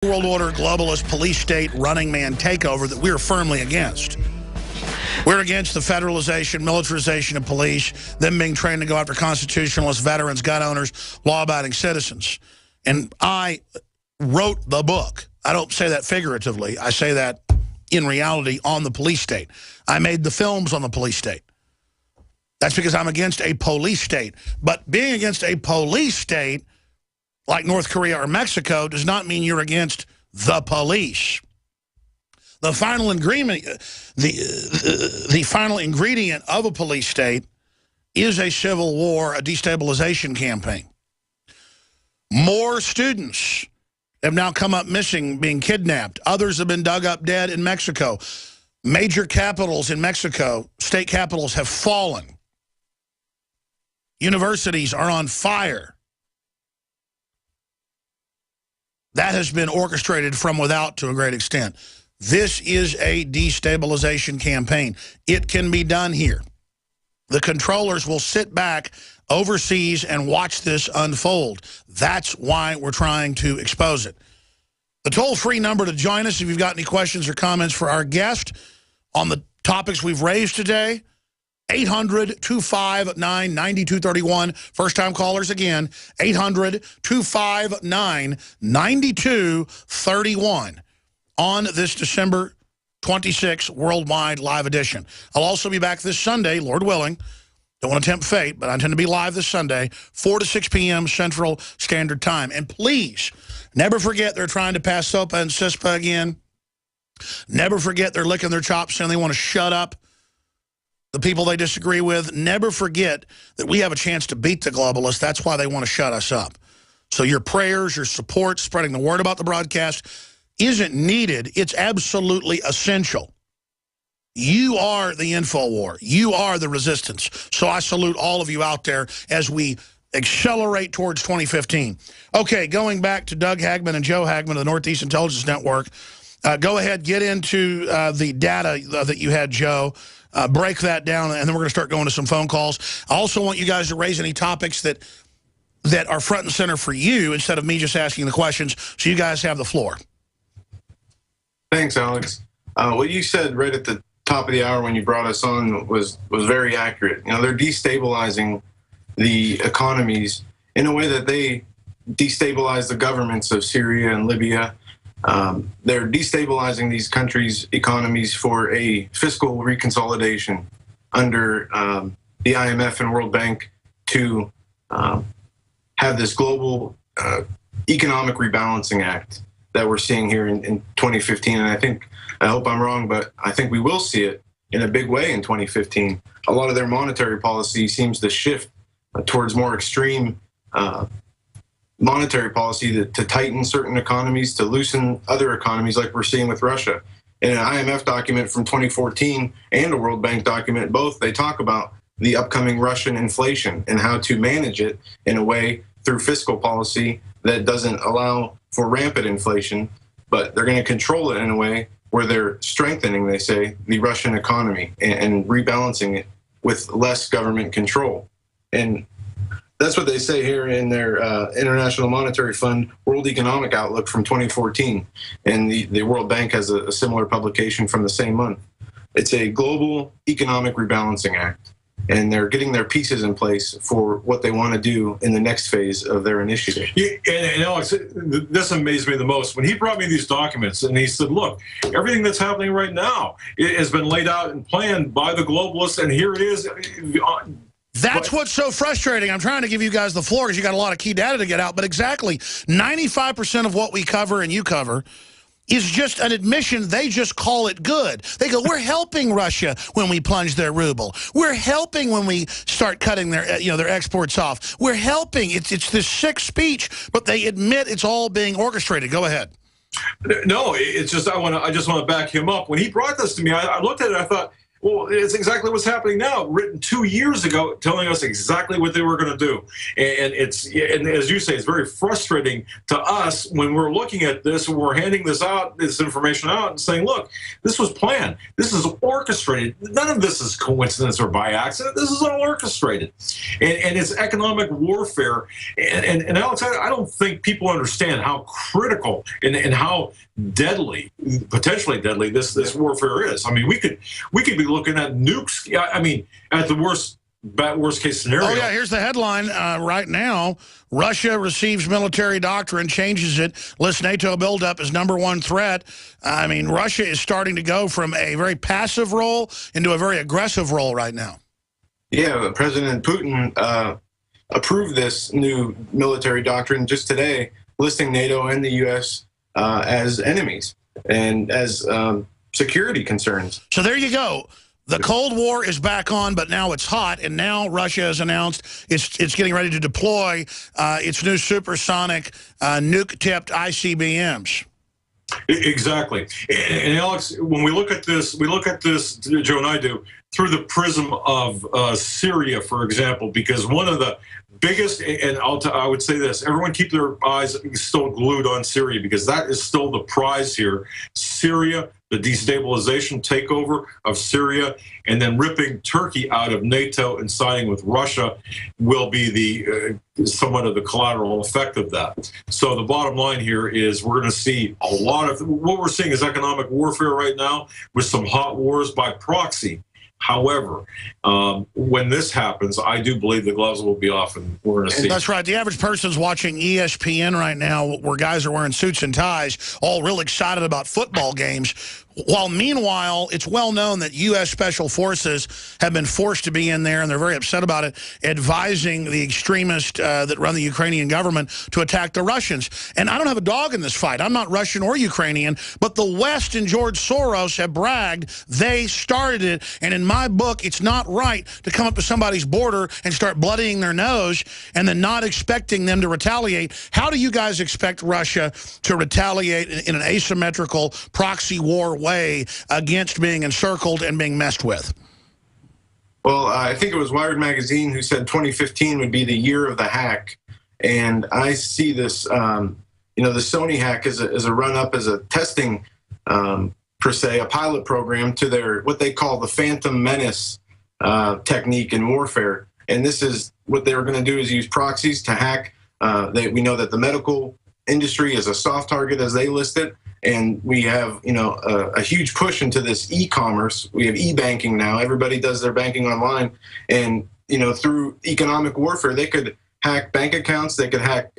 World order, globalist, police state, running man takeover that we're firmly against. We're against the federalization, militarization of police, them being trained to go after constitutionalists, veterans, gun owners, law-abiding citizens. And I wrote the book. I don't say that figuratively. I say that in reality on the police state. I made the films on the police state. That's because I'm against a police state. But being against a police state like North Korea or Mexico does not mean you're against the police. The final ingredient, the final ingredient of a police state is a civil war, a destabilization campaign. More students have now come up missing, being kidnapped. Others have been dug up dead in Mexico. Major capitals in Mexico, state capitals, have fallen. Universities are on fire. That has been orchestrated from without to a great extent. This is a destabilization campaign. It can be done here. The controllers will sit back overseas and watch this unfold. That's why we're trying to expose it. The toll-free number to join us if you've got any questions or comments for our guest on the topics we've raised today, 800-259-9231. First-time callers again, 800-259-9231 on this December 26th Worldwide Live Edition. I'll also be back this Sunday, Lord willing. Don't want to tempt fate, but I intend to be live this Sunday, 4 to 6 p.m. Central Standard Time. And please, never forget they're trying to pass SOPA and CISPA again. Never forget they're licking their chops and they want to shut up the people they disagree with. Never forget that we have a chance to beat the globalists. That's why they want to shut us up. So your prayers, your support, spreading the word about the broadcast isn't needed. It's absolutely essential. You are the InfoWar. You are the resistance. So I salute all of you out there as we accelerate towards 2015. Okay, going back to Doug Hagman and Joe Hagman of the Northeast Intelligence Network. Go ahead, get into the data that you had, Joe. Break that down, and then we're going to start going to some phone calls. I also want you guys to raise any topics that are front and center for you instead of me just asking the questions, so you guys have the floor. Thanks, Alex. What you said right at the top of the hour when you brought us on was very accurate. You know, they're destabilizing the economies in a way that they destabilize the governments of Syria and Libya. They're destabilizing these countries' economies for a fiscal reconsolidation under the IMF and World Bank to have this global economic rebalancing act that we're seeing here in 2015. And I hope I'm wrong, but I think we will see it in a big way in 2015. A lot of their monetary policy seems to shift towards more extreme monetary policy to tighten certain economies, to loosen other economies like we're seeing with Russia. In an IMF document from 2014 and a World Bank document, both, they talk about the upcoming Russian inflation and how to manage it in a way through fiscal policy that doesn't allow for rampant inflation, but they're going to control it in a way where they're strengthening, they say, the Russian economy and rebalancing it with less government control. And that's what they say here in their International Monetary Fund World Economic Outlook from 2014. And the World Bank has a similar publication from the same month. It's a global economic rebalancing act. And they're getting their pieces in place for what they want to do in the next phase of their initiative. Yeah, and Alex, this amazed me the most. When he brought me these documents and he said, look, everything that's happening right now has been laid out and planned by the globalists, and here it is. That's what's so frustrating. I'm trying to give you guys the floor because you got a lot of key data to get out. But exactly 95% of what we cover and you cover is just an admission. They just call it good. They go, we're helping Russia when we plunge their ruble. We're helping when we start cutting their, their exports off. We're helping. It's this sick speech, but they admit it's all being orchestrated. Go ahead. No, it's just I just want to back him up. When he brought this to me, I looked at it. I thought, Well, it's exactly what's happening now, written 2 years ago, telling us exactly what they were going to do. And and as you say, it's very frustrating to us when we're looking at this and we're handing this information out and saying, look, this was planned. This is orchestrated. None of this is coincidence or by accident. This is all orchestrated. And it's economic warfare. And Alex, I don't think people understand how critical and how deadly, potentially deadly, this warfare is. I mean, we could be looking at nukes. I mean, at the worst case scenario. Oh yeah, here's the headline right now: Russia receives military doctrine, changes it, lists NATO buildup as #1 threat. I mean, Russia is starting to go from a very passive role into a very aggressive role right now. Yeah, President Putin approved this new military doctrine just today, listing NATO and the U.S. As enemies and as security concerns. So there you go. The Cold War is back on, but now it's hot, and now Russia has announced it's getting ready to deploy its new supersonic nuke-tipped ICBMs. Exactly. And Alex, when we look at this, Joe and I do, through the prism of Syria, for example, because one of the biggest, and I would say this, everyone keep their eyes still glued on Syria, because that is still the prize here. Syria, the destabilization takeover of Syria, and then ripping Turkey out of NATO and siding with Russia will be the somewhat of the collateral effect of that. So the bottom line here is we're going to see a lot of, what we're seeing is economic warfare right now with some hot wars by proxy. However, when this happens, I do believe the gloves will be off, and we're going to see. That's right. The average person's watching ESPN right now, where guys are wearing suits and ties, all real excited about football games. While meanwhile, it's well known that U.S. Special Forces have been forced to be in there, and they're very upset about it, advising the extremists that run the Ukrainian government to attack the Russians. And I don't have a dog in this fight. I'm not Russian or Ukrainian, but the West and George Soros have bragged they started it. And in my book, it's not right to come up to somebody's border and start bloodying their nose and then not expecting them to retaliate. How do you guys expect Russia to retaliate in an asymmetrical proxy war way against being encircled and being messed with? Well, I think it was Wired Magazine who said 2015 would be the year of the hack. And I see this, the Sony hack as a run-up, as a testing, per se, a pilot program to their, what they call the Phantom Menace technique in warfare. And this is what they were going to do, is use proxies to hack. We know that the medical industry is a soft target, as they list it. And we have, a huge push into this e-commerce. We have e-banking now. Everybody does their banking online. And, through economic warfare, they could hack bank accounts. They could hack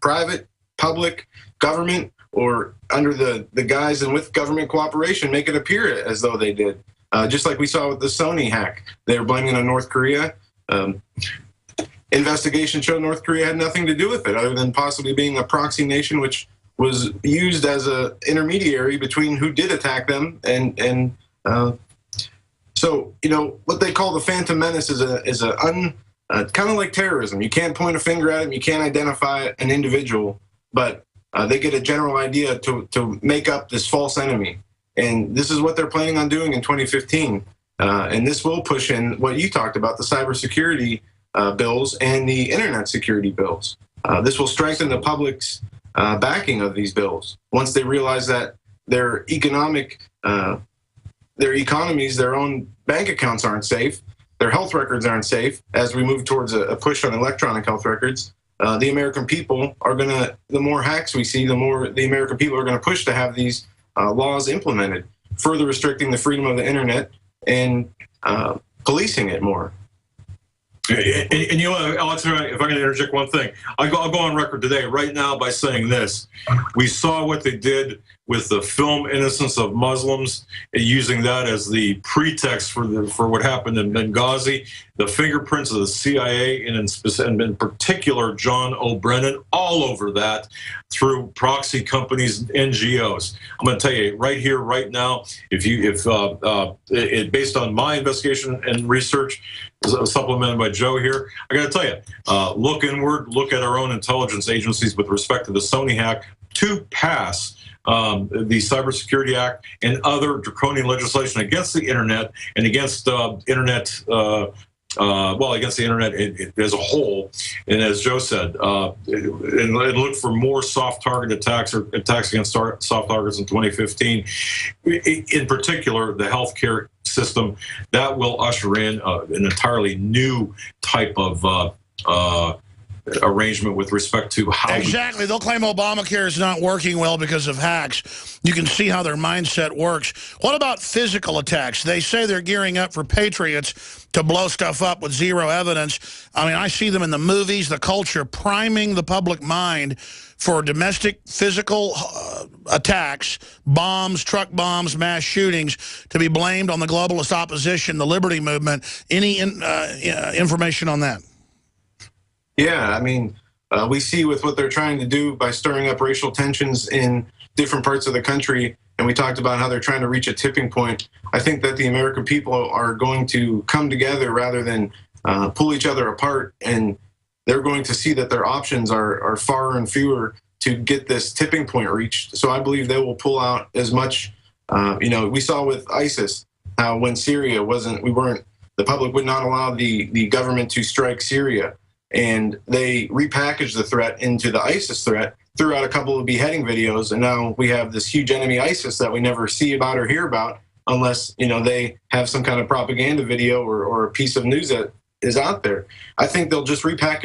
private, public, government, or under the guise and with government cooperation, make it appear as though they did. Just like we saw with the Sony hack. They were blaming it on North Korea. Investigation showed North Korea had nothing to do with it, other than possibly being a proxy nation, which was used as an intermediary between who did attack them. And so, what they call the Phantom Menace is kind of like terrorism. You can't point a finger at them. You can't identify an individual, but they get a general idea to make up this false enemy. And this is what they're planning on doing in 2015. And this will push in what you talked about, the cybersecurity bills and the internet security bills. This will strengthen the public's backing of these bills once they realize that their economies, their own bank accounts aren't safe, their health records aren't safe. As we move towards a push on electronic health records, the American people are the more hacks we see, the more the American people are going to push to have these laws implemented, further restricting the freedom of the internet and policing it more. And Alex, if I can interject one thing, I'll go on record today, right now, by saying this. We saw what they did with the film Innocence of Muslims, using that as the pretext for what happened in Benghazi. The fingerprints of the CIA, and in particular John O'Brennan, all over that through proxy companies, NGOs. I'm going to tell you right here, right now, based on my investigation and research, supplemented by Joe here, I got to tell you, look inward, look at our own intelligence agencies with respect to the Sony hack to pass the Cybersecurity Act and other draconian legislation against the internet and against internet. Against the internet as a whole, and as Joe said, and look for more soft target attacks or attacks against soft targets in 2015. In particular, the healthcare system that will usher in an entirely new type of arrangement with respect to how exactly. They'll claim Obamacare is not working well because of hacks. You can see how their mindset works. What about physical attacks? They say they're gearing up for patriots to blow stuff up with zero evidence. I mean, I see them in the movies, the culture, priming the public mind for domestic physical attacks, bombs, truck bombs, mass shootings, to be blamed on the globalist opposition, the liberty movement. Any information on that? Yeah, I mean, we see with what they're trying to do by stirring up racial tensions in different parts of the country, and we talked about how they're trying to reach a tipping point. I think that the American people are going to come together rather than pull each other apart, and they're going to see that their options are far and fewer to get this tipping point reached. So I believe they will pull out as much. We saw with ISIS how when Syria the public would not allow the government to strike Syria. And they repackaged the threat into the ISIS threat, threw out a couple of beheading videos, and now we have this huge enemy ISIS that we never see about or hear about unless, they have some kind of propaganda video or a piece of news that is out there. I think they'll just repackage